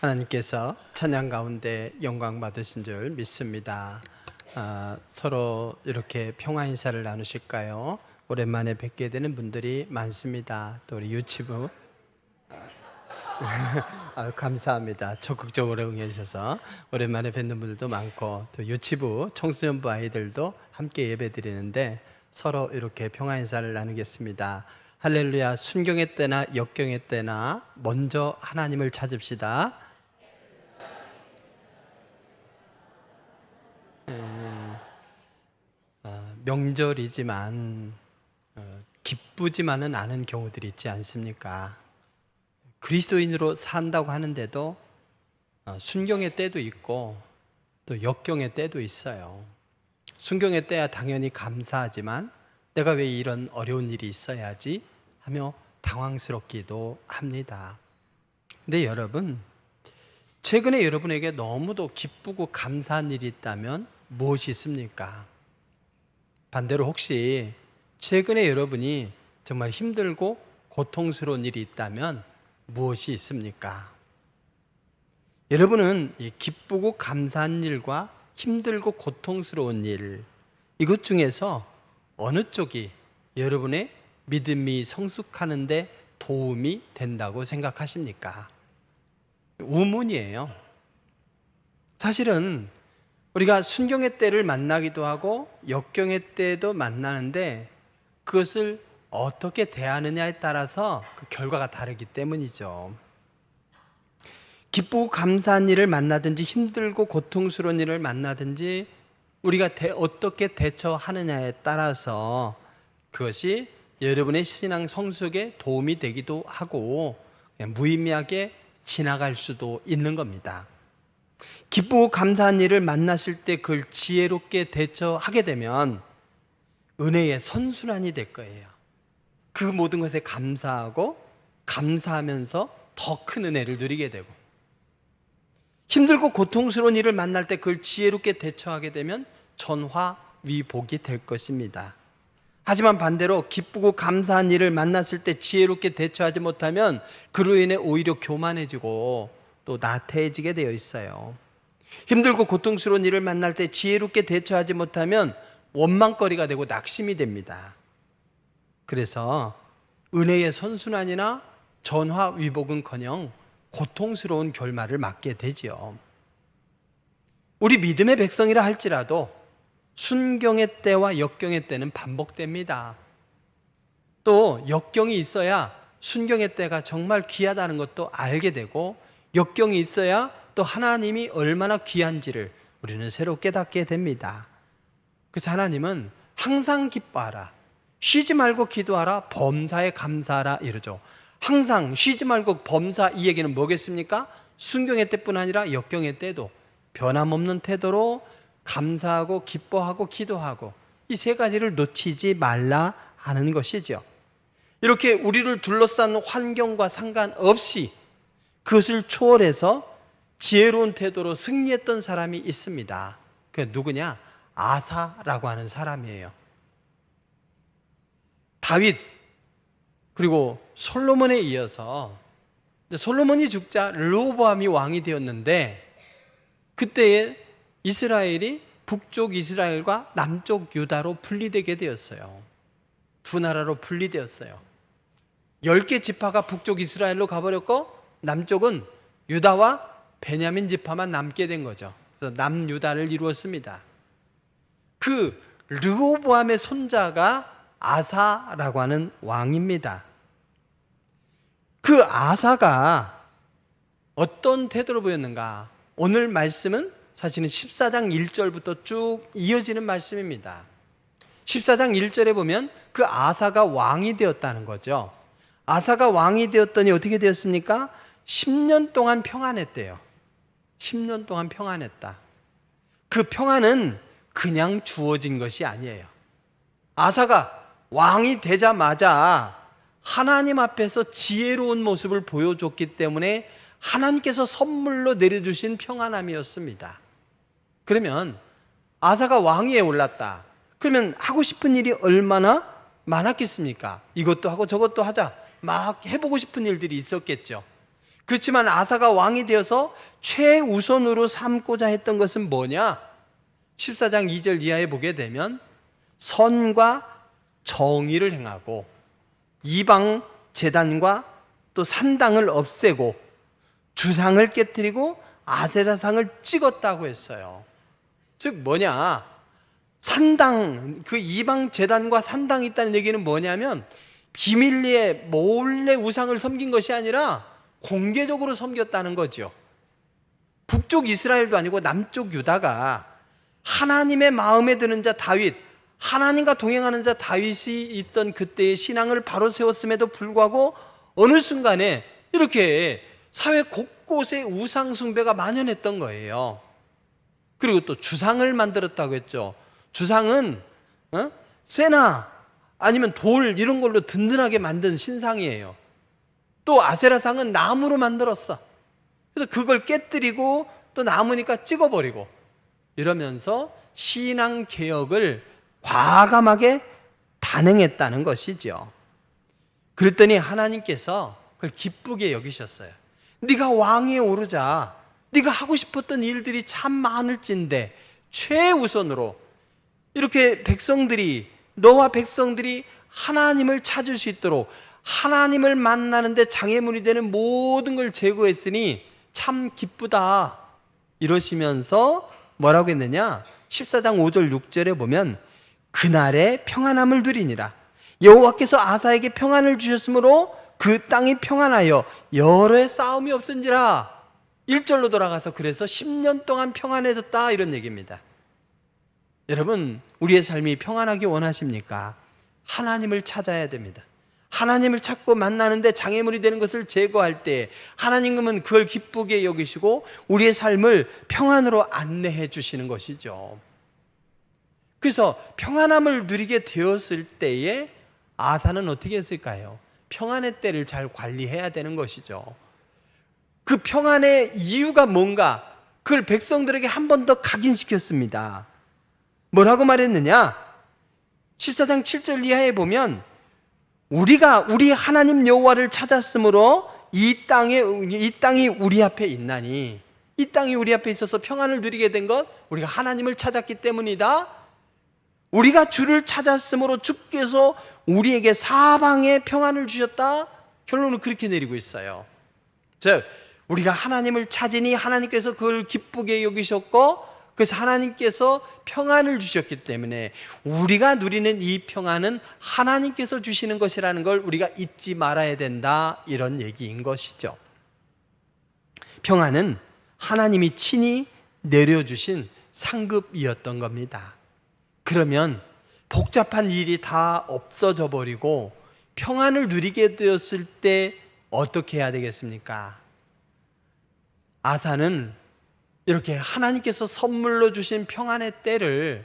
하나님께서 찬양 가운데 영광 받으신 줄 믿습니다. 서로 이렇게 평화 인사를 나누실까요? 오랜만에 뵙게 되는 분들이 많습니다. 또 우리 유치부 감사합니다. 적극적으로 응해주셔서 오랜만에 뵙는 분들도 많고, 또 유치부 청소년부 아이들도 함께 예배드리는데 서로 이렇게 평화 인사를 나누겠습니다. 할렐루야. 순경의 때나 역경의 때나 먼저 하나님을 찾읍시다. 명절이지만 기쁘지만은 않은 경우들이 있지 않습니까? 그리스도인으로 산다고 하는데도 순경의 때도 있고 또 역경의 때도 있어요. 순경의 때야 당연히 감사하지만 내가 왜 이런 어려운 일이 있어야지 하며 당황스럽기도 합니다. 근데 여러분, 최근에 여러분에게 너무도 기쁘고 감사한 일이 있다면 무엇이 있습니까? 반대로 혹시 최근에 여러분이 정말 힘들고 고통스러운 일이 있다면 무엇이 있습니까? 여러분은 이 기쁘고 감사한 일과 힘들고 고통스러운 일, 이것 중에서 어느 쪽이 여러분의 믿음이 성숙하는 데 도움이 된다고 생각하십니까? 우문이에요. 사실은 우리가 순경의 때를 만나기도 하고 역경의 때도 만나는데 그것을 어떻게 대하느냐에 따라서 그 결과가 다르기 때문이죠. 기쁘고 감사한 일을 만나든지 힘들고 고통스러운 일을 만나든지 우리가 어떻게 대처하느냐에 따라서 그것이 여러분의 신앙 성숙에 도움이 되기도 하고 그냥 무의미하게 지나갈 수도 있는 겁니다. 기쁘고 감사한 일을 만나실 때 그걸 지혜롭게 대처하게 되면 은혜의 선순환이 될 거예요. 그 모든 것에 감사하고 감사하면서 더 큰 은혜를 누리게 되고, 힘들고 고통스러운 일을 만날 때 그걸 지혜롭게 대처하게 되면 전화위복이 될 것입니다. 하지만 반대로 기쁘고 감사한 일을 만났을 때 지혜롭게 대처하지 못하면 그로 인해 오히려 교만해지고 또 나태해지게 되어 있어요. 힘들고 고통스러운 일을 만날 때 지혜롭게 대처하지 못하면 원망거리가 되고 낙심이 됩니다. 그래서 은혜의 선순환이나 전화위복은커녕 고통스러운 결말을 맞게 되지요. 우리 믿음의 백성이라 할지라도 순경의 때와 역경의 때는 반복됩니다. 또 역경이 있어야 순경의 때가 정말 귀하다는 것도 알게 되고, 역경이 있어야 또 하나님이 얼마나 귀한지를 우리는 새로 깨닫게 됩니다. 그래서 하나님은 항상 기뻐하라, 쉬지 말고 기도하라, 범사에 감사하라 이러죠. 항상 쉬지 말고 범사, 이 얘기는 뭐겠습니까? 순경의 때뿐 아니라 역경의 때도 변함없는 태도로 감사하고 기뻐하고 기도하고, 이 세 가지를 놓치지 말라 하는 것이죠. 이렇게 우리를 둘러싼 환경과 상관없이 그것을 초월해서 지혜로운 태도로 승리했던 사람이 있습니다. 그게 누구냐? 아사라고 하는 사람이에요. 다윗 그리고 솔로몬에 이어서 솔로몬이 죽자 르호보암이 왕이 되었는데, 그때에 이스라엘이 북쪽 이스라엘과 남쪽 유다로 분리되게 되었어요. 두 나라로 분리되었어요. 10개 지파가 북쪽 이스라엘로 가버렸고 남쪽은 유다와 베냐민 지파만 남게 된 거죠. 그래서 남유다를 이루었습니다. 그 르호보암의 손자가 아사라고 하는 왕입니다. 그 아사가 어떤 태도를 보였는가? 오늘 말씀은 사실은 14장 1절부터 쭉 이어지는 말씀입니다. 14장 1절에 보면 그 아사가 왕이 되었다는 거죠. 아사가 왕이 되었더니 어떻게 되었습니까? 10년 동안 평안했대요. 10년 동안 평안했다. 그 평안은 그냥 주어진 것이 아니에요. 아사가 왕이 되자마자 하나님 앞에서 지혜로운 모습을 보여줬기 때문에 하나님께서 선물로 내려주신 평안함이었습니다. 그러면 아사가 왕위에 올랐다. 그러면 하고 싶은 일이 얼마나 많았겠습니까? 이것도 하고 저것도 하자. 막 해보고 싶은 일들이 있었겠죠. 그렇지만 아사가 왕이 되어서 최우선으로 삼고자 했던 것은 뭐냐? 14장 2절 이하에 보게 되면 선과 정의를 행하고 이방 제단과 또 산당을 없애고 주상을 깨뜨리고 아세라상을 찍었다고 했어요. 즉 뭐냐? 산당, 그 이방 제단과 산당이 있다는 얘기는 뭐냐면 비밀리에 몰래 우상을 섬긴 것이 아니라 공개적으로 섬겼다는 거죠. 북쪽 이스라엘도 아니고 남쪽 유다가 하나님의 마음에 드는 자 다윗, 하나님과 동행하는 자 다윗이 있던 그때의 신앙을 바로 세웠음에도 불구하고 어느 순간에 이렇게 사회 곳곳에 우상 숭배가 만연했던 거예요. 그리고 또 주상을 만들었다고 했죠. 주상은 쇠나 아니면 돌 이런 걸로 든든하게 만든 신상이에요. 또 아세라상은 나무로 만들었어. 그래서 그걸 깨뜨리고 또 남으니까 찍어버리고 이러면서 신앙 개혁을 과감하게 단행했다는 것이죠. 그랬더니 하나님께서 그걸 기쁘게 여기셨어요. 네가 왕위에 오르자 네가 하고 싶었던 일들이 참 많을진데 최우선으로 이렇게 너와 백성들이 하나님을 찾을 수 있도록 하나님을 만나는데 장애물이 되는 모든 걸 제거했으니 참 기쁘다 이러시면서 뭐라고 했느냐? 14장 5절 6절에 보면 그날에 평안함을 누리니라. 여호와께서 아사에게 평안을 주셨으므로 그 땅이 평안하여 여러 해 싸움이 없은지라. 1절로 돌아가서 그래서 10년 동안 평안해졌다 이런 얘기입니다. 여러분, 우리의 삶이 평안하기 원하십니까? 하나님을 찾아야 됩니다. 하나님을 찾고 만나는데 장애물이 되는 것을 제거할 때 하나님은 그걸 기쁘게 여기시고 우리의 삶을 평안으로 안내해 주시는 것이죠. 그래서 평안함을 누리게 되었을 때에 아사는 어떻게 했을까요? 평안의 때를 잘 관리해야 되는 것이죠. 그 평안의 이유가 뭔가 그걸 백성들에게 한 번 더 각인시켰습니다. 뭐라고 말했느냐? 14장 7절 이하에 보면 우리가 우리 하나님 여호와를 찾았으므로 이 땅이 우리 앞에 있나니, 이 땅이 우리 앞에 있어서 평안을 누리게 된 것 우리가 하나님을 찾았기 때문이다. 우리가 주를 찾았으므로 주께서 우리에게 사방에 평안을 주셨다. 결론은 그렇게 내리고 있어요. 즉 우리가 하나님을 찾으니 하나님께서 그걸 기쁘게 여기셨고 그래서 하나님께서 평안을 주셨기 때문에 우리가 누리는 이 평안은 하나님께서 주시는 것이라는 걸 우리가 잊지 말아야 된다, 이런 얘기인 것이죠. 평안은 하나님이 친히 내려주신 상급이었던 겁니다. 그러면 복잡한 일이 다 없어져 버리고 평안을 누리게 되었을 때 어떻게 해야 되겠습니까? 아사는 이렇게 하나님께서 선물로 주신 평안의 때를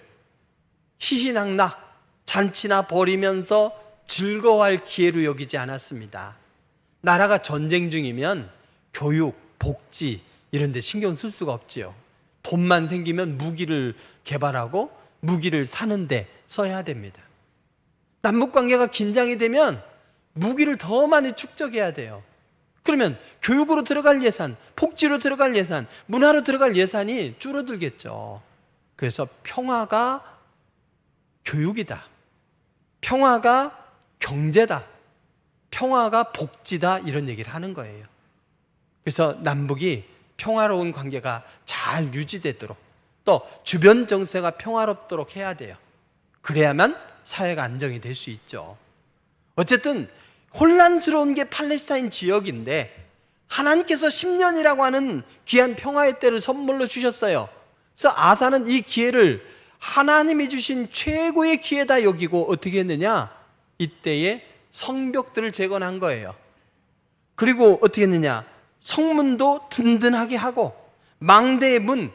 희희낙낙 잔치나 벌이면서 즐거워할 기회로 여기지 않았습니다. 나라가 전쟁 중이면 교육, 복지 이런 데 신경 쓸 수가 없지요. 돈만 생기면 무기를 개발하고 무기를 사는데 써야 됩니다. 남북관계가 긴장이 되면 무기를 더 많이 축적해야 돼요. 그러면 교육으로 들어갈 예산, 복지로 들어갈 예산, 문화로 들어갈 예산이 줄어들겠죠. 그래서 평화가 교육이다, 평화가 경제다, 평화가 복지다, 이런 얘기를 하는 거예요. 그래서 남북이 평화로운 관계가 잘 유지되도록 또 주변 정세가 평화롭도록 해야 돼요. 그래야만 사회가 안정이 될 수 있죠. 어쨌든 혼란스러운 게 팔레스타인 지역인데 하나님께서 10년이라고 하는 귀한 평화의 때를 선물로 주셨어요. 그래서 아사는 이 기회를 하나님이 주신 최고의 기회다 여기고 어떻게 했느냐? 이때에 성벽들을 재건한 거예요. 그리고 어떻게 했느냐? 성문도 든든하게 하고 망대의 문,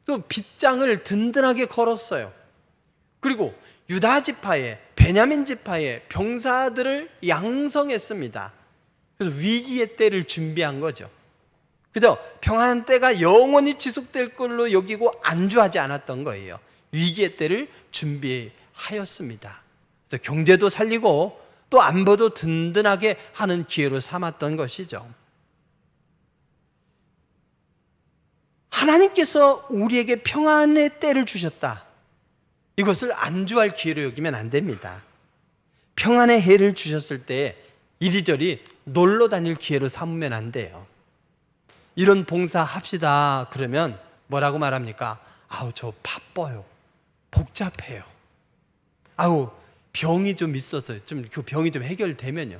또 빗장을 든든하게 걸었어요. 그리고 유다 지파에, 베냐민 지파에 병사들을 양성했습니다. 그래서 위기의 때를 준비한 거죠. 그죠? 평안한 때가 영원히 지속될 걸로 여기고 안주하지 않았던 거예요. 위기의 때를 준비하였습니다. 그래서 경제도 살리고 또 안보도 든든하게 하는 기회로 삼았던 것이죠. 하나님께서 우리에게 평안의 때를 주셨다. 이것을 안주할 기회로 여기면 안 됩니다. 평안의 해를 주셨을 때 이리저리 놀러 다닐 기회로 삼으면 안 돼요. 이런 봉사 합시다 그러면 뭐라고 말합니까? 아우, 저 바빠요. 복잡해요. 아우, 병이 좀 있어서 그 병이 좀 해결되면요.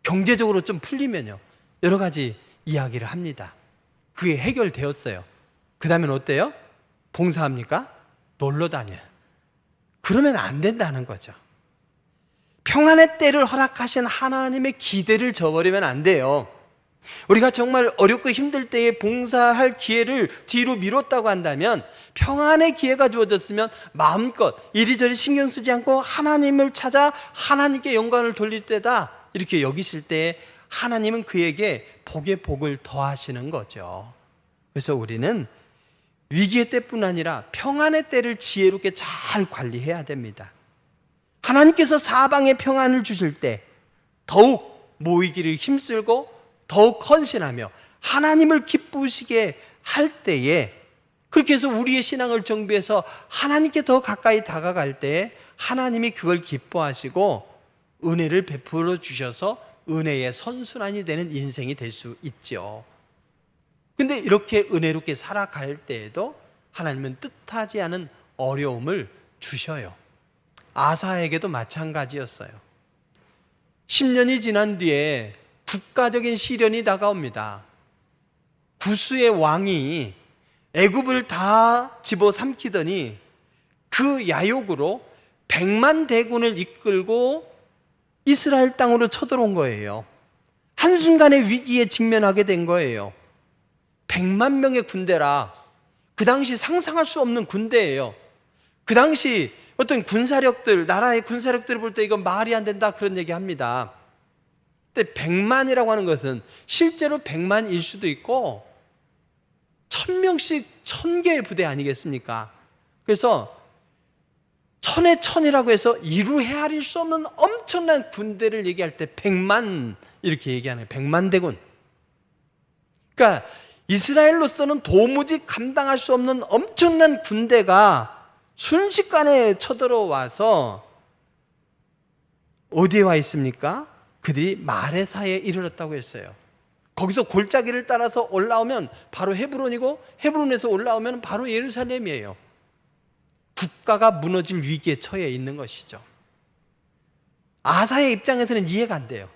경제적으로 좀 풀리면요. 여러 가지 이야기를 합니다. 그게 해결되었어요. 그 다음엔 어때요? 봉사합니까? 놀러 다녀요. 그러면 안 된다는 거죠. 평안의 때를 허락하신 하나님의 기대를 저버리면 안 돼요. 우리가 정말 어렵고 힘들 때에 봉사할 기회를 뒤로 미뤘다고 한다면, 평안의 기회가 주어졌으면 마음껏 이리저리 신경 쓰지 않고 하나님을 찾아 하나님께 영광을 돌릴 때다, 이렇게 여기실 때 하나님은 그에게 복의 복을 더하시는 거죠. 그래서 우리는 위기의 때뿐 아니라 평안의 때를 지혜롭게 잘 관리해야 됩니다. 하나님께서 사방에 평안을 주실 때 더욱 모이기를 힘쓰고 더욱 헌신하며 하나님을 기쁘시게 할 때에, 그렇게 해서 우리의 신앙을 정비해서 하나님께 더 가까이 다가갈 때 하나님이 그걸 기뻐하시고 은혜를 베풀어 주셔서 은혜의 선순환이 되는 인생이 될 수 있죠. 근데 이렇게 은혜롭게 살아갈 때에도 하나님은 뜻하지 않은 어려움을 주셔요. 아사에게도 마찬가지였어요. 10년이 지난 뒤에 국가적인 시련이 다가옵니다. 구스의 왕이 애굽을 다 집어삼키더니 그 야욕으로 100만 대군을 이끌고 이스라엘 땅으로 쳐들어온 거예요. 한순간에 위기에 직면하게 된 거예요. 100만 명의 군대라, 그 당시 상상할 수 없는 군대예요. 그 당시 어떤 군사력들, 나라의 군사력들을 볼 때 이건 말이 안 된다 그런 얘기 합니다. 근데 100만이라고 하는 것은 실제로 100만일 수도 있고 1000명씩 1000개의 부대 아니겠습니까? 그래서 1000의 1000이라고 해서 이루 헤아릴 수 없는 엄청난 군대를 얘기할 때 100만 이렇게 얘기하는 거예요. 100만 대군. 그러니까 이스라엘로서는 도무지 감당할 수 없는 엄청난 군대가 순식간에 쳐들어와서 어디에 와 있습니까? 그들이 마레사에 이르렀다고 했어요. 거기서 골짜기를 따라서 올라오면 바로 헤브론이고, 헤브론에서 올라오면 바로 예루살렘이에요. 국가가 무너질 위기에 처해 있는 것이죠. 아사의 입장에서는 이해가 안 돼요.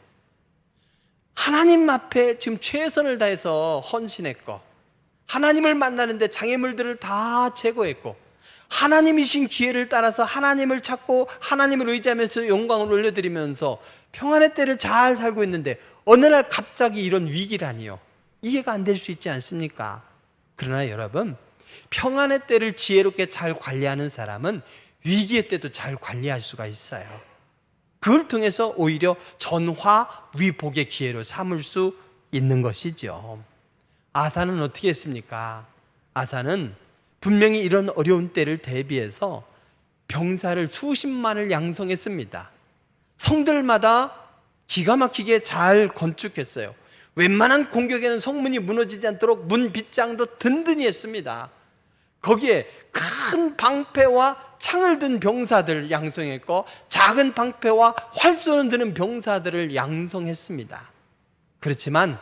하나님 앞에 지금 최선을 다해서 헌신했고, 하나님을 만나는데 장애물들을 다 제거했고, 하나님이신 기회를 따라서 하나님을 찾고 하나님을 의지하면서 영광을 올려드리면서 평안의 때를 잘 살고 있는데 어느 날 갑자기 이런 위기라니요. 이해가 안 될 수 있지 않습니까? 그러나 여러분, 평안의 때를 지혜롭게 잘 관리하는 사람은 위기의 때도 잘 관리할 수가 있어요. 그걸 통해서 오히려 전화위복의 기회로 삼을 수 있는 것이죠. 아사는 어떻게 했습니까? 아사는 분명히 이런 어려운 때를 대비해서 병사를 수십만을 양성했습니다. 성들마다 기가 막히게 잘 건축했어요. 웬만한 공격에는 성문이 무너지지 않도록 문 빗장도 든든히 했습니다. 거기에 큰 방패와 창을 든 병사들 양성했고, 작은 방패와 활쏘는 드는 병사들을 양성했습니다. 그렇지만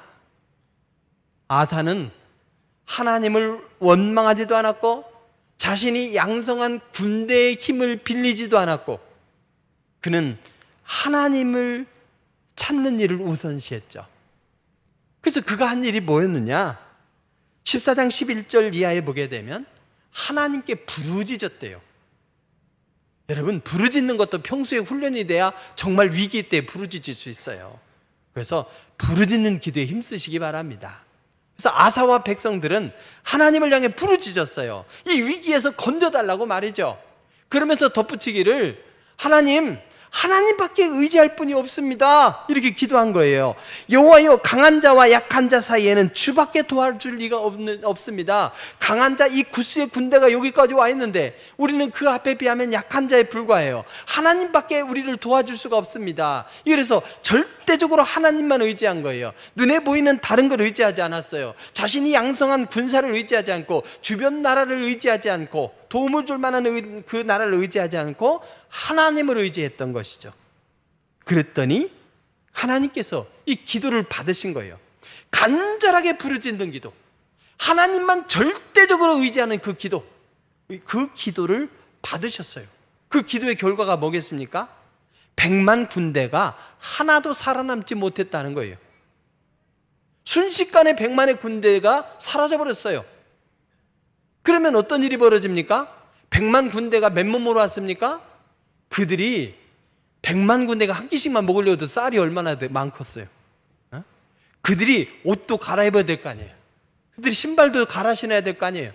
아사는 하나님을 원망하지도 않았고, 자신이 양성한 군대의 힘을 빌리지도 않았고, 그는 하나님을 찾는 일을 우선시했죠. 그래서 그가 한 일이 뭐였느냐? 14장 11절 이하에 보게 되면 하나님께 부르짖었대요. 여러분, 부르짖는 것도 평소에 훈련이 돼야 정말 위기 때 부르짖을 수 있어요. 그래서 부르짖는 기도에 힘쓰시기 바랍니다. 그래서 아사와 백성들은 하나님을 향해 부르짖었어요. 이 위기에서 건져달라고 말이죠. 그러면서 덧붙이기를, 하나님, 하나님밖에 의지할 분이 없습니다. 이렇게 기도한 거예요. 여호와여, 강한 자와 약한 자 사이에는 주밖에 도와줄 리가 없습니다. 강한 자, 이 구스의 군대가 여기까지 와 있는데 우리는 그 앞에 비하면 약한 자에 불과해요. 하나님밖에 우리를 도와줄 수가 없습니다. 그래서 절대적으로 하나님만 의지한 거예요. 눈에 보이는 다른 걸 의지하지 않았어요. 자신이 양성한 군사를 의지하지 않고, 주변 나라를 의지하지 않고, 도움을 줄 만한 그 나라를 의지하지 않고 하나님을 의지했던 것이죠. 그랬더니 하나님께서 이 기도를 받으신 거예요. 간절하게 부르짖는 기도, 하나님만 절대적으로 의지하는 그 기도, 그 기도를 받으셨어요. 그 기도의 결과가 뭐겠습니까? 100만 군대가 하나도 살아남지 못했다는 거예요. 순식간에 100만의 군대가 사라져버렸어요. 그러면 어떤 일이 벌어집니까? 100만 군대가 맨몸으로 왔습니까? 그들이 100만 군대가 한 끼씩만 먹으려고 해도 쌀이 얼마나 많겠어요. 그들이 옷도 갈아입어야 될 거 아니에요. 그들이 신발도 갈아 신어야 될 거 아니에요.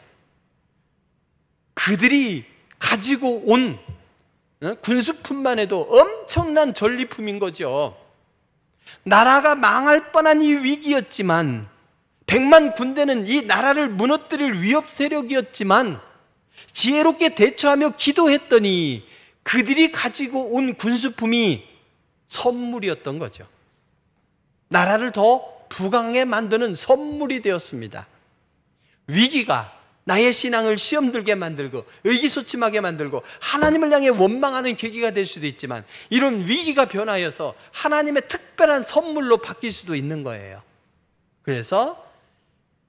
그들이 가지고 온 군수품만 해도 엄청난 전리품인 거죠. 나라가 망할 뻔한 이 위기였지만, 100만 군대는 이 나라를 무너뜨릴 위협 세력이었지만 지혜롭게 대처하며 기도했더니 그들이 가지고 온 군수품이 선물이었던 거죠. 나라를 더 부강하게 만드는 선물이 되었습니다. 위기가 나의 신앙을 시험 들게 만들고 의기소침하게 만들고 하나님을 향해 원망하는 계기가 될 수도 있지만, 이런 위기가 변하여서 하나님의 특별한 선물로 바뀔 수도 있는 거예요. 그래서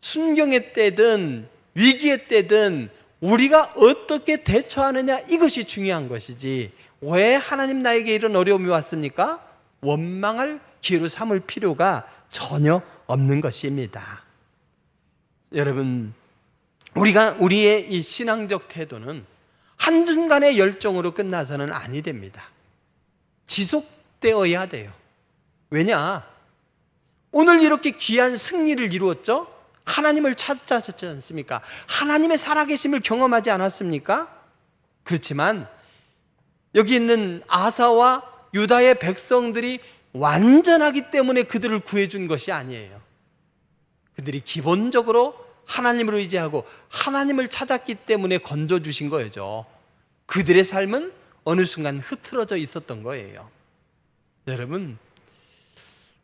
순경의 때든 위기의 때든 우리가 어떻게 대처하느냐, 이것이 중요한 것이지, 왜 하나님 나에게 이런 어려움이 왔습니까? 원망할 기회로 삼을 필요가 전혀 없는 것입니다. 여러분, 우리의 이 신앙적 태도는 한순간의 열정으로 끝나서는 아니 됩니다. 지속되어야 돼요. 왜냐? 오늘 이렇게 귀한 승리를 이루었죠? 하나님을 찾았지 않습니까? 하나님의 살아계심을 경험하지 않았습니까? 그렇지만 여기 있는 아사와 유다의 백성들이 완전하기 때문에 그들을 구해준 것이 아니에요. 그들이 기본적으로 하나님을 의지하고 하나님을 찾았기 때문에 건져주신 거죠. 그들의 삶은 어느 순간 흐트러져 있었던 거예요. 여러분,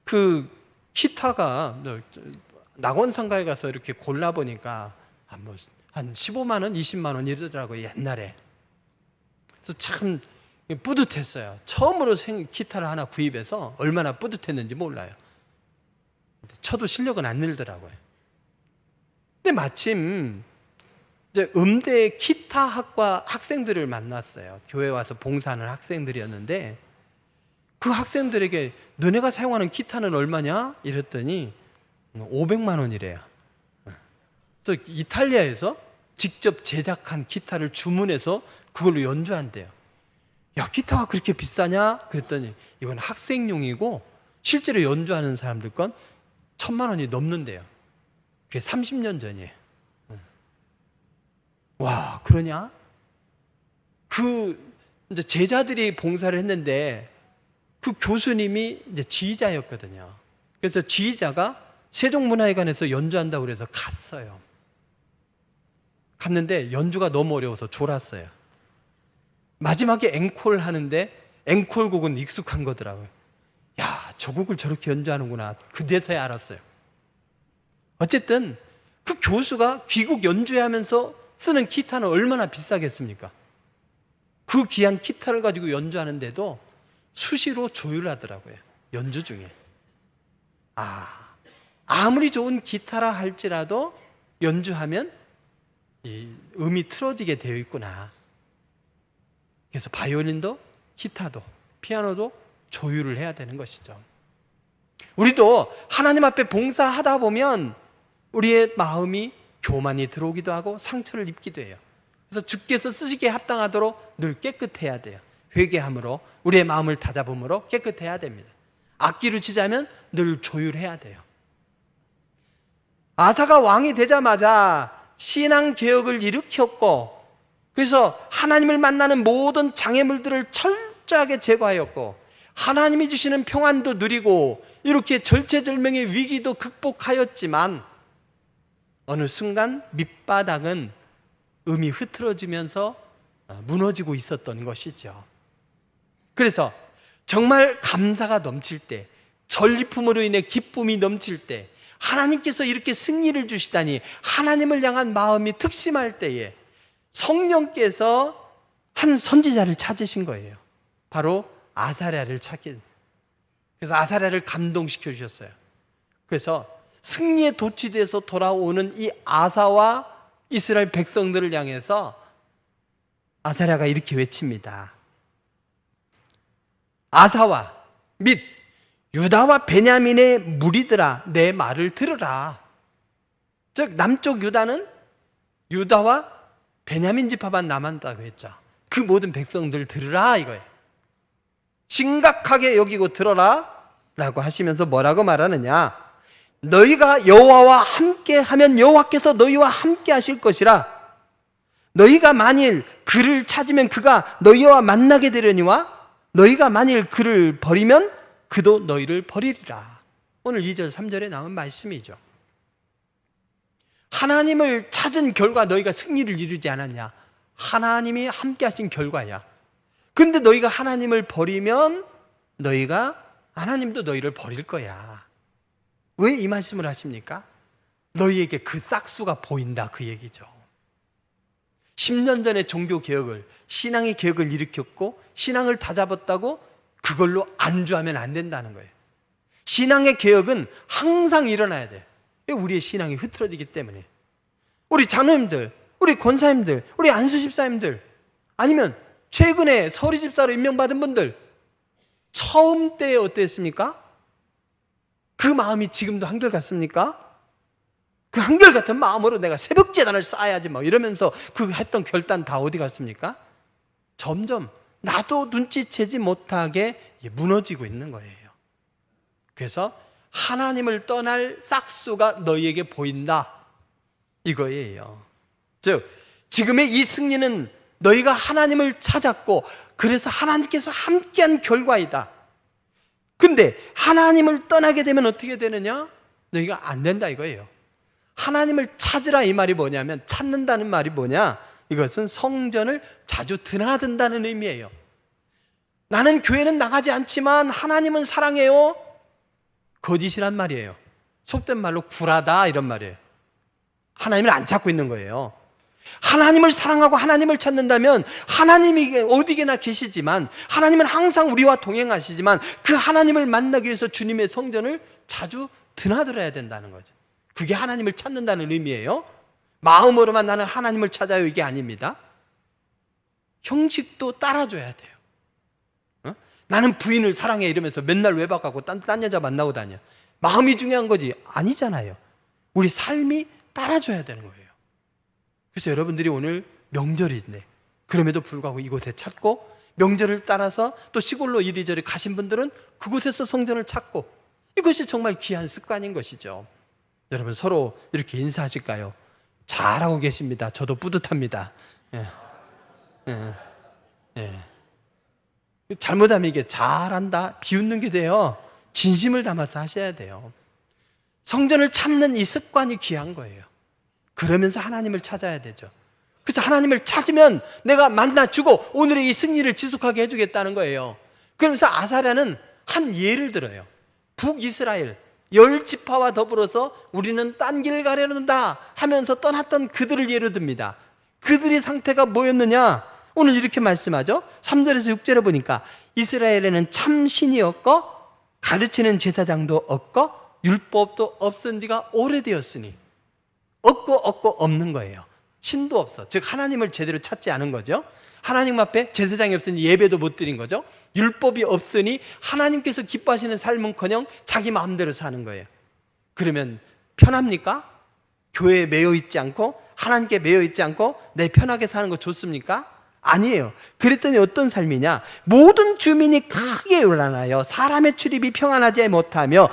그 기타가 낙원상가에 가서 이렇게 골라보니까 한 15만 원, 20만 원 이러더라고요, 옛날에. 그래서 참 뿌듯했어요. 처음으로 기타를 하나 구입해서 얼마나 뿌듯했는지 몰라요. 쳐도 실력은 안 늘더라고요. 근데 마침 이제 음대 기타 학과 학생들을 만났어요. 교회 와서 봉사하는 학생들이었는데, 그 학생들에게 너네가 사용하는 기타는 얼마냐? 이랬더니 500만 원이래요. 그래서 이탈리아에서 직접 제작한 기타를 주문해서 그걸로 연주한대요. 야, 기타가 그렇게 비싸냐? 그랬더니 이건 학생용이고 실제로 연주하는 사람들 건 1000만 원이 넘는데요. 그게 30년 전이에요. 와, 그러냐? 이제 제자들이 봉사를 했는데 그 교수님이 이제 지휘자였거든요. 그래서 지휘자가 세종문화회관에서 연주한다고 그래서 갔어요. 갔는데 연주가 너무 어려워서 졸았어요. 마지막에 앵콜 하는데 앵콜곡은 익숙한 거더라고요. 야, 저 곡을 저렇게 연주하는구나. 그때서야 알았어요. 어쨌든 그 교수가 귀국 연주하면서 쓰는 기타는 얼마나 비싸겠습니까? 그 귀한 기타를 가지고 연주하는데도 수시로 조율하더라고요, 연주 중에. 아무리 좋은 기타라 할지라도 연주하면 이 음이 틀어지게 되어 있구나. 그래서 바이올린도 기타도 피아노도 조율을 해야 되는 것이죠. 우리도 하나님 앞에 봉사하다 보면 우리의 마음이 교만이 들어오기도 하고 상처를 입기도 해요. 그래서 주께서 쓰시기에 합당하도록 늘 깨끗해야 돼요. 회개함으로, 우리의 마음을 다잡음으로 깨끗해야 됩니다. 악기로 치자면 늘 조율해야 돼요. 아사가 왕이 되자마자 신앙개혁을 일으켰고, 그래서 하나님을 만나는 모든 장애물들을 철저히 철저하게 제거하였고 하나님이 주시는 평안도 누리고 이렇게 절체절명의 위기도 극복하였지만 어느 순간 밑바닥은 음이 흐트러지면서 무너지고 있었던 것이죠. 그래서 정말 감사가 넘칠 때, 전리품으로 인해 기쁨이 넘칠 때, 하나님께서 이렇게 승리를 주시다니 하나님을 향한 마음이 특심할 때에 성령께서 한 선지자를 찾으신 거예요. 바로 아사랴를 찾게. 그래서 아사랴를 감동시켜 주셨어요. 그래서 승리에 도취돼서 돌아오는 이 아사와 이스라엘 백성들을 향해서 아사랴가 이렇게 외칩니다. 아사와 및 유다와 베냐민의 무리들아, 내 말을 들으라. 즉 남쪽 유다는 유다와 베냐민 지파만 남았다고 했죠. 그 모든 백성들 들으라 이거예요. 심각하게 여기고 들어라 라고 하시면서 뭐라고 말하느냐, 너희가 여호와와 함께하면 여호와께서 너희와 함께 하실 것이라. 너희가 만일 그를 찾으면 그가 너희와 만나게 되려니와 너희가 만일 그를 버리면 그도 너희를 버리리라. 오늘 2절 3절에 나온 말씀이죠. 하나님을 찾은 결과 너희가 승리를 이루지 않았냐? 하나님이 함께 하신 결과야. 근데 너희가 하나님을 버리면 하나님도 너희를 버릴 거야. 왜 이 말씀을 하십니까? 너희에게 그 싹수가 보인다 그 얘기죠. 10년 전에 종교개혁을, 신앙의 개혁을 일으켰고 신앙을 다잡았다고 그걸로 안주하면 안 된다는 거예요. 신앙의 개혁은 항상 일어나야 돼. 우리의 신앙이 흐트러지기 때문에. 우리 장로님들, 우리 권사님들, 우리 안수집사님들, 아니면 최근에 서리집사로 임명받은 분들, 처음 때에 어땠습니까? 그 마음이 지금도 한결같습니까? 그 한결같은 마음으로 내가 새벽 제단을 쌓아야지 뭐 이러면서 그 했던 결단 다 어디 갔습니까? 점점 나도 눈치채지 못하게 무너지고 있는 거예요. 그래서 하나님을 떠날 싹수가 너희에게 보인다 이거예요. 즉 지금의 이 승리는 너희가 하나님을 찾았고 그래서 하나님께서 함께한 결과이다. 근데 하나님을 떠나게 되면 어떻게 되느냐? 너희가 안 된다 이거예요. 하나님을 찾으라 이 말이 뭐냐면, 찾는다는 말이 뭐냐? 이것은 성전을 자주 드나든다는 의미예요. 나는 교회는 나가지 않지만 하나님은 사랑해요. 거짓이란 말이에요. 속된 말로 구라다 이런 말이에요. 하나님을 안 찾고 있는 거예요. 하나님을 사랑하고 하나님을 찾는다면 하나님이 어디게나 계시지만, 하나님은 항상 우리와 동행하시지만 그 하나님을 만나기 위해서 주님의 성전을 자주 드나들어야 된다는 거죠. 그게 하나님을 찾는다는 의미예요. 마음으로만 나는 하나님을 찾아요 이게 아닙니다. 형식도 따라줘야 돼요. 나는 부인을 사랑해 이러면서 맨날 외박하고 딴 여자 만나고 다녀. 마음이 중요한 거지 아니잖아요. 우리 삶이 따라줘야 되는 거예요. 그래서 여러분들이 오늘 명절인데 그럼에도 불구하고 이곳에 찾고, 명절을 따라서 또 시골로 이리저리 가신 분들은 그곳에서 성전을 찾고, 이것이 정말 귀한 습관인 것이죠. 여러분 서로 이렇게 인사하실까요? 잘하고 계십니다. 저도 뿌듯합니다. 잘못하면 이게 잘한다 비웃는 게 돼요. 진심을 담아서 하셔야 돼요. 성전을 찾는 이 습관이 귀한 거예요. 그러면서 하나님을 찾아야 되죠. 그래서 하나님을 찾으면 내가 만나주고 오늘의 이 승리를 지속하게 해주겠다는 거예요. 그러면서 아사랴는 한 예를 들어요. 북이스라엘 10지파와 더불어서 우리는 딴 길 가려는다 하면서 떠났던 그들을 예로 듭니다. 그들의 상태가 뭐였느냐? 오늘 이렇게 말씀하죠. 3절에서 6절에 보니까 이스라엘에는 참 신이 없고 가르치는 제사장도 없고 율법도 없은 지가 오래되었으니, 없고 없는 거예요. 신도 없어. 즉 하나님을 제대로 찾지 않은 거죠. 하나님 앞에 제사장이 없으니 예배도 못 드린 거죠. 율법이 없으니 하나님께서 기뻐하시는 삶은커녕 자기 마음대로 사는 거예요. 그러면 편합니까? 교회에 매여 있지 않고 하나님께 매여 있지 않고 내 편하게 사는 거 좋습니까? 아니에요. 그랬더니 어떤 삶이냐? 모든 주민이 크게 요란하여 사람의 출입이 평안하지 못하며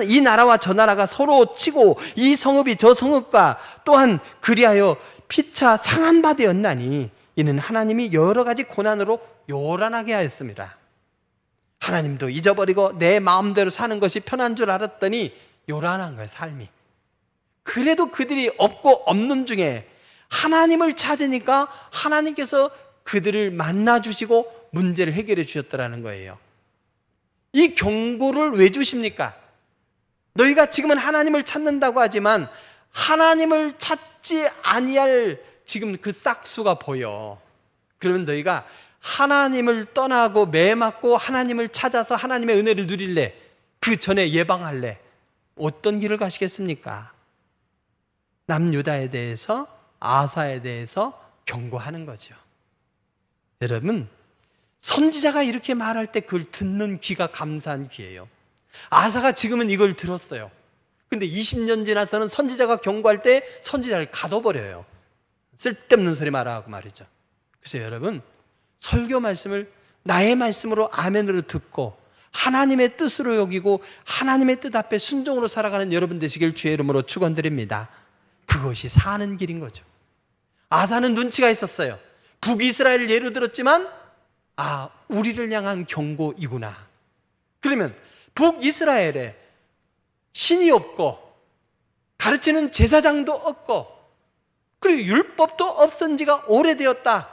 이 나라와 저 나라가 서로 치고 이 성읍이 저 성읍과 또한 그리하여 피차 상한 바 되었나니 이는 하나님이 여러 가지 고난으로 요란하게 하였습니다. 하나님도 잊어버리고 내 마음대로 사는 것이 편한 줄 알았더니 요란한 거예요, 삶이. 그래도 그들이 없고 없는 중에 하나님을 찾으니까 하나님께서 그들을 만나주시고 문제를 해결해 주셨더라는 거예요. 이 경고를 왜 주십니까? 너희가 지금은 하나님을 찾는다고 하지만 하나님을 찾지 아니할 지금 그 싹수가 보여. 그러면 너희가 하나님을 떠나고 매맞고 하나님을 찾아서 하나님의 은혜를 누릴래? 그 전에 예방할래? 어떤 길을 가시겠습니까? 남유다에 대해서, 아사에 대해서 경고하는 거죠. 여러분, 선지자가 이렇게 말할 때 그걸 듣는 귀가 감사한 귀예요. 아사가 지금은 이걸 들었어요. 근데 20년 지나서는 선지자가 경고할 때 선지자를 가둬버려요. 쓸데없는 소리 말하고 말이죠. 그래서 여러분, 설교 말씀을 나의 말씀으로 아멘으로 듣고 하나님의 뜻으로 여기고 하나님의 뜻 앞에 순종으로 살아가는 여러분 되시길 주의 이름으로 축원드립니다. 그것이 사는 길인 거죠. 아사는 눈치가 있었어요. 북이스라엘을 예로 들었지만 우리를 향한 경고이구나. 그러면 북이스라엘에 신이 없고 가르치는 제사장도 없고 그리고 율법도 없은 지가 오래되었다.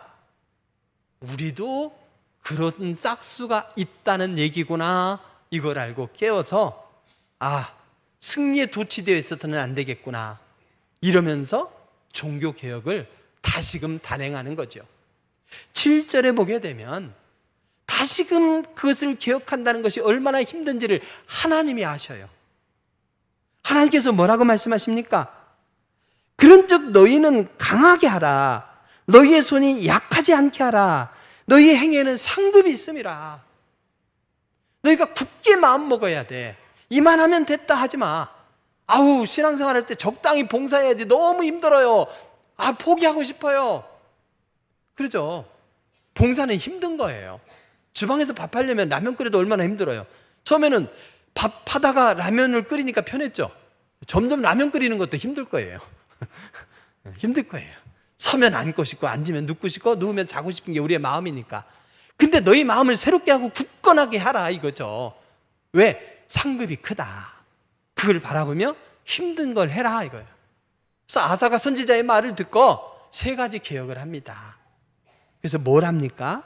우리도 그런 싹수가 있다는 얘기구나. 이걸 알고 깨어서 승리에 도취되어 있어서는 안 되겠구나. 이러면서 종교개혁을 다시금 단행하는 거죠. 7절에 보게 되면 다시금 그것을 개혁한다는 것이 얼마나 힘든지를 하나님이 아셔요. 하나님께서 뭐라고 말씀하십니까? 그런즉 너희는 강하게 하라. 너희의 손이 약하지 않게 하라. 너희의 행위에는 상급이 있음이라. 너희가 굳게 마음 먹어야 돼. 이만하면 됐다 하지 마. 신앙생활 할 때 적당히 봉사해야지. 너무 힘들어요. 포기하고 싶어요. 그러죠. 봉사는 힘든 거예요. 주방에서 밥하려면 라면 끓여도 얼마나 힘들어요. 처음에는 밥하다가 라면을 끓이니까 편했죠. 점점 라면 끓이는 것도 힘들 거예요. 힘들 거예요. 서면 앉고 싶고 앉으면 눕고 싶고 누우면 자고 싶은 게 우리의 마음이니까. 근데 너희 마음을 새롭게 하고 굳건하게 하라 이거죠. 왜? 상급이 크다. 그걸 바라보며 힘든 걸 해라 이거예요. 그래서 아사가 선지자의 말을 듣고 3가지 개혁을 합니다. 그래서 뭘 합니까?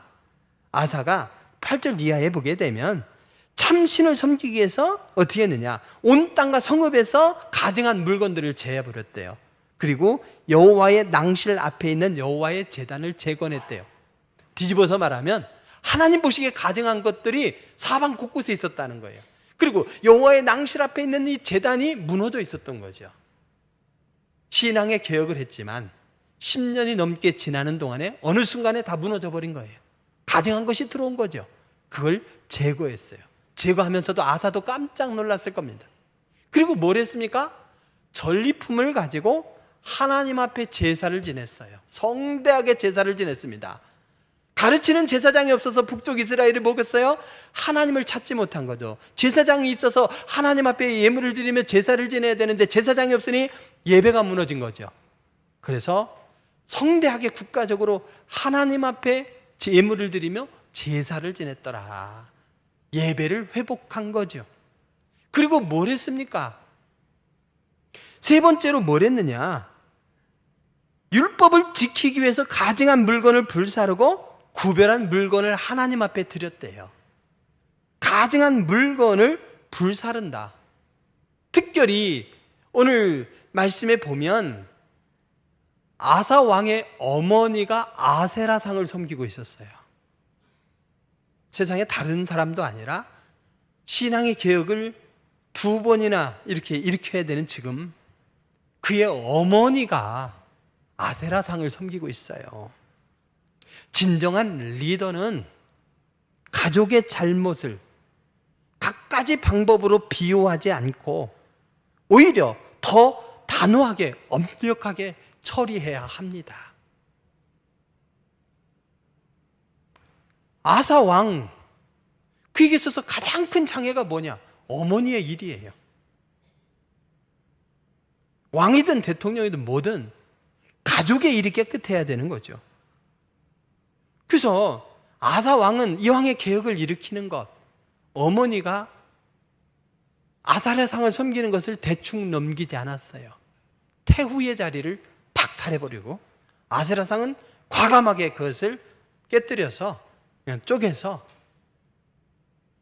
아사가 8절 이하에 보게 되면 참신을 섬기기 위해서 어떻게 했느냐? 온 땅과 성읍에서 가증한 물건들을 제해버렸대요. 그리고 여호와의 낭실 앞에 있는 여호와의 제단을 재건했대요. 뒤집어서 말하면 하나님 보시기에 가증한 것들이 사방 곳곳에 있었다는 거예요. 그리고 여호와의 낭실 앞에 있는 이 제단이 무너져 있었던 거죠. 신앙의 개혁을 했지만 10년이 넘게 지나는 동안에 어느 순간에 다 무너져 버린 거예요. 가증한 것이 들어온 거죠. 그걸 제거했어요. 제거하면서도 아사도 깜짝 놀랐을 겁니다. 그리고 뭘 했습니까? 전리품을 가지고 하나님 앞에 제사를 지냈어요. 성대하게 제사를 지냈습니다. 가르치는 제사장이 없어서 북쪽 이스라엘이 뭐겠어요? 하나님을 찾지 못한 거죠. 제사장이 있어서 하나님 앞에 예물을 드리며 제사를 지내야 되는데 제사장이 없으니 예배가 무너진 거죠. 그래서 성대하게 국가적으로 하나님 앞에 예물을 드리며 제사를 지냈더라. 예배를 회복한 거죠. 그리고 뭘 했습니까? 3번째로 뭘 했느냐? 율법을 지키기 위해서 가증한 물건을 불사르고 구별한 물건을 하나님 앞에 드렸대요. 가증한 물건을 불사른다. 특별히 오늘 말씀에 보면 아사 왕의 어머니가 아세라상을 섬기고 있었어요. 세상에 다른 사람도 아니라 신앙의 개혁을 2번이나 이렇게 일으켜야 되는 지금 그의 어머니가 아세라상을 섬기고 있어요. 진정한 리더는 가족의 잘못을 갖가지 방법으로 비호하지 않고 오히려 더 단호하게 엄격하게 처리해야 합니다. 아사 왕, 그에게 있어서 가장 큰 장애가 뭐냐? 어머니의 일이에요. 왕이든 대통령이든 뭐든 가족의 일이 깨끗해야 되는 거죠. 그래서 아사 왕은 이 왕의 개혁을 일으키는 것, 어머니가 아사랴상을 섬기는 것을 대충 넘기지 않았어요. 태후의 자리를 박탈해버리고 아세라상은 과감하게 그것을 깨뜨려서 그냥 쪼개서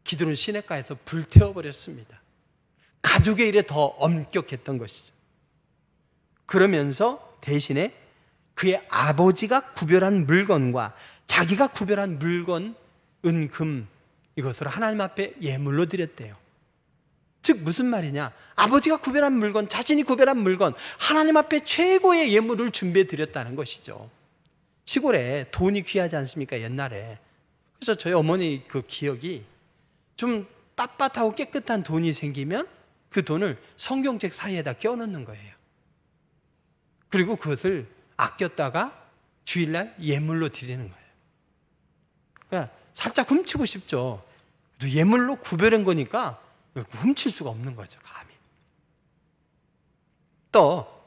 기드론 시내가에서 불태워버렸습니다. 가족의 일에 더 엄격했던 것이죠. 그러면서 대신에 그의 아버지가 구별한 물건과 자기가 구별한 물건, 은, 금 이것을 하나님 앞에 예물로 드렸대요. 즉 무슨 말이냐? 아버지가 구별한 물건, 자신이 구별한 물건, 하나님 앞에 최고의 예물을 준비해 드렸다는 것이죠. 시골에 돈이 귀하지 않습니까? 옛날에. 그래서 저희 어머니 그 기억이 좀 빳빳하고 깨끗한 돈이 생기면 그 돈을 성경책 사이에다 껴넣는 거예요. 그리고 그것을 아꼈다가 주일날 예물로 드리는 거예요. 그러니까 살짝 훔치고 싶죠. 예물로 구별한 거니까 훔칠 수가 없는 거죠, 감히. 또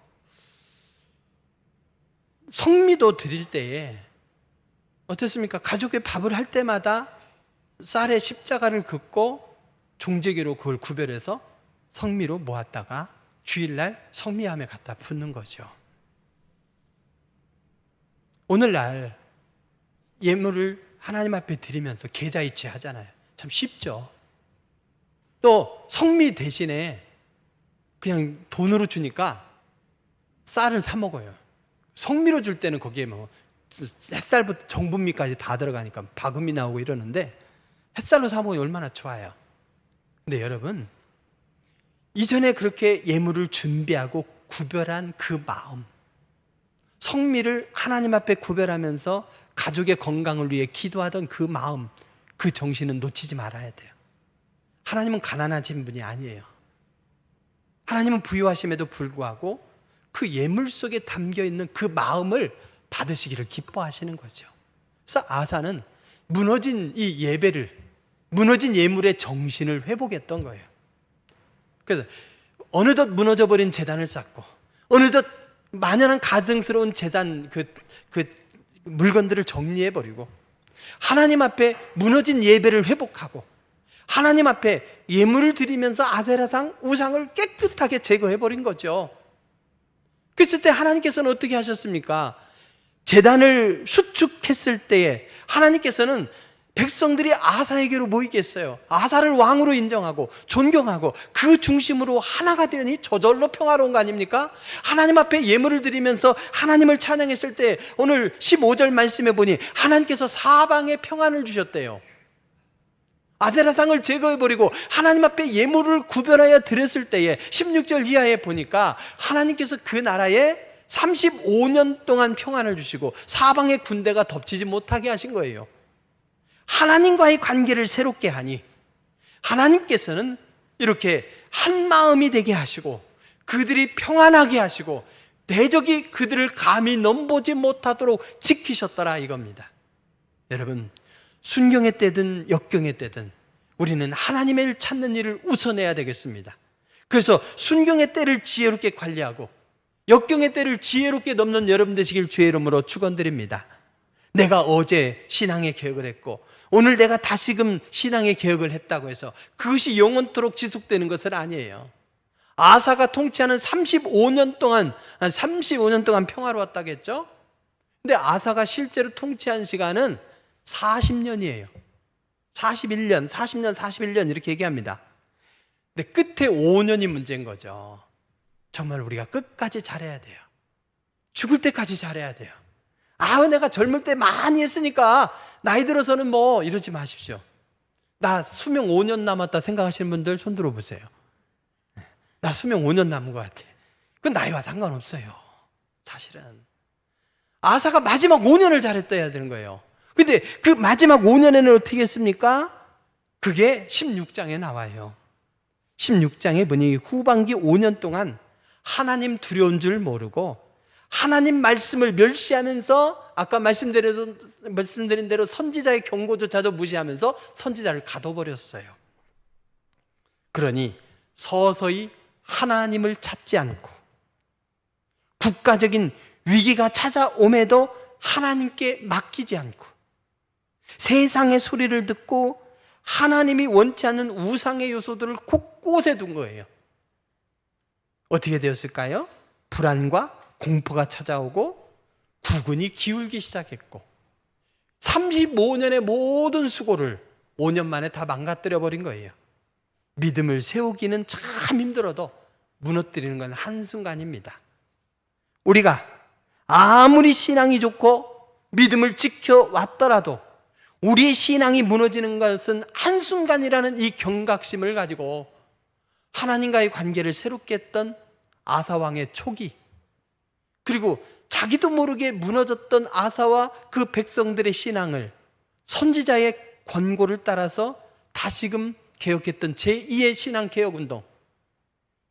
성미도 드릴 때에 어떻습니까? 가족의 밥을 할 때마다 쌀에 십자가를 긋고 종제기로 그걸 구별해서 성미로 모았다가 주일날 성미함에 갖다 붓는 거죠. 오늘날 예물을 하나님 앞에 드리면서 계좌이체 하잖아요. 참 쉽죠. 또 성미 대신에 그냥 돈으로 주니까 쌀을 사 먹어요. 성미로 줄 때는 거기에 뭐 햇살부터 정분미까지 다 들어가니까 박음이 나오고 이러는데 햇살로 사 먹으면 얼마나 좋아요. 근데 여러분, 이전에 그렇게 예물을 준비하고 구별한 그 마음, 성미를 하나님 앞에 구별하면서 가족의 건강을 위해 기도하던 그 마음, 그 정신은 놓치지 말아야 돼요. 하나님은 가난하신 분이 아니에요. 하나님은 부유하심에도 불구하고 그 예물 속에 담겨있는 그 마음을 받으시기를 기뻐하시는 거죠. 그래서 아사는 무너진 이 예배를, 무너진 예물의 정신을 회복했던 거예요. 그래서 어느덧 무너져버린 제단을 쌓고 어느덧 만연한 가증스러운 제단 그 물건들을 정리해버리고 하나님 앞에 무너진 예배를 회복하고 하나님 앞에 예물을 드리면서 아세라상, 우상을 깨끗하게 제거해버린 거죠. 그랬을 때 하나님께서는 어떻게 하셨습니까? 제단을 수축했을 때에 하나님께서는 백성들이 아사에게로 모이겠어요. 아사를 왕으로 인정하고 존경하고 그 중심으로 하나가 되니 저절로 평화로운 거 아닙니까? 하나님 앞에 예물을 드리면서 하나님을 찬양했을 때 오늘 15절 말씀에 보니 하나님께서 사방에 평안을 주셨대요. 아세라상을 제거해버리고 하나님 앞에 예물을 구별하여 드렸을 때에 16절 이하에 보니까 하나님께서 그 나라에 35년 동안 평안을 주시고 사방의 군대가 덮치지 못하게 하신 거예요. 하나님과의 관계를 새롭게 하니 하나님께서는 이렇게 한 마음이 되게 하시고 그들이 평안하게 하시고 대적이 그들을 감히 넘보지 못하도록 지키셨더라 이겁니다. 여러분, 순경의 때든 역경의 때든 우리는 하나님을 찾는 일을 우선해야 되겠습니다. 그래서 순경의 때를 지혜롭게 관리하고 역경의 때를 지혜롭게 넘는 여러분 되시길 주의 이름으로 축원드립니다. 내가 어제 신앙의 개혁을 했고 오늘 내가 다시금 신앙의 개혁을 했다고 해서 그것이 영원토록 지속되는 것은 아니에요. 아사가 통치하는 35년 동안 평화로웠다겠죠? 근데 아사가 실제로 통치한 시간은 40년이에요. 40년, 41년 이렇게 얘기합니다. 근데 끝에 5년이 문제인 거죠. 정말 우리가 끝까지 잘해야 돼요. 죽을 때까지 잘해야 돼요. 내가 젊을 때 많이 했으니까 나이 들어서는 뭐 이러지 마십시오. 나 수명 5년 남았다 생각하시는 분들 손 들어보세요. 나 수명 5년 남은 것 같아. 그건 나이와 상관없어요. 사실은 아사가 마지막 5년을 잘했어야 되는 거예요. 근데 그 마지막 5년에는 어떻게 했습니까? 그게 16장에 나와요. 16장에 보니 후반기 5년 동안 하나님 두려운 줄 모르고 하나님 말씀을 멸시하면서 아까 말씀드린 대로 선지자의 경고조차도 무시하면서 선지자를 가둬버렸어요. 그러니 서서히 하나님을 찾지 않고 국가적인 위기가 찾아옴에도 하나님께 맡기지 않고 세상의 소리를 듣고 하나님이 원치 않는 우상의 요소들을 곳곳에 둔 거예요. 어떻게 되었을까요? 불안과 공포가 찾아오고 국은이 기울기 시작했고 35년의 모든 수고를 5년 만에 다 망가뜨려 버린 거예요. 믿음을 세우기는 참 힘들어도 무너뜨리는 건 한순간입니다. 우리가 아무리 신앙이 좋고 믿음을 지켜왔더라도 우리의 신앙이 무너지는 것은 한순간이라는 이 경각심을 가지고 하나님과의 관계를 새롭게 했던 아사왕의 초기, 그리고 자기도 모르게 무너졌던 아사와 그 백성들의 신앙을 선지자의 권고를 따라서 다시금 개혁했던 제2의 신앙개혁운동,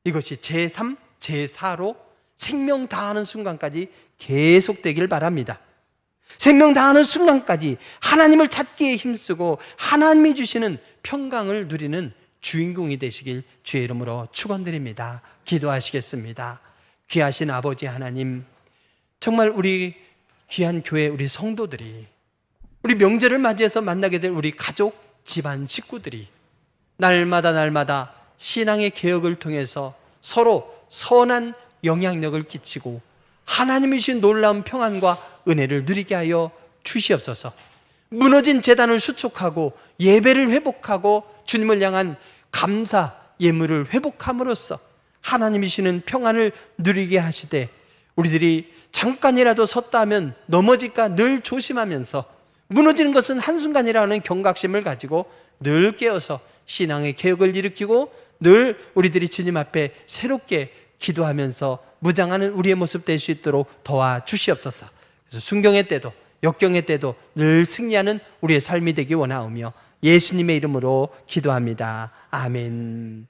이것이 제3, 제4로 생명 다하는 순간까지 계속되길 바랍니다. 생명 다하는 순간까지 하나님을 찾기에 힘쓰고 하나님이 주시는 평강을 누리는 주인공이 되시길 주의 이름으로 축원드립니다. 기도하시겠습니다. 귀하신 아버지 하나님, 정말 우리 귀한 교회 우리 성도들이, 우리 명절을 맞이해서 만나게 될 우리 가족, 집안, 식구들이 날마다 신앙의 개혁을 통해서 서로 선한 영향력을 끼치고 하나님이 주신 놀라운 평안과 은혜를 누리게 하여 주시옵소서. 무너진 제단을 수축하고 예배를 회복하고 주님을 향한 감사 예물을 회복함으로써 하나님이 주시는 평안을 누리게 하시되, 우리들이 잠깐이라도 섰다 하면 넘어질까 늘 조심하면서 무너지는 것은 한순간이라는 경각심을 가지고 늘 깨어서 신앙의 개혁을 일으키고 늘 우리들이 주님 앞에 새롭게 기도하면서 무장하는 우리의 모습 될 수 있도록 도와주시옵소서. 그래서 순경의 때도 역경의 때도 늘 승리하는 우리의 삶이 되기 원하오며 예수님의 이름으로 기도합니다. 아멘.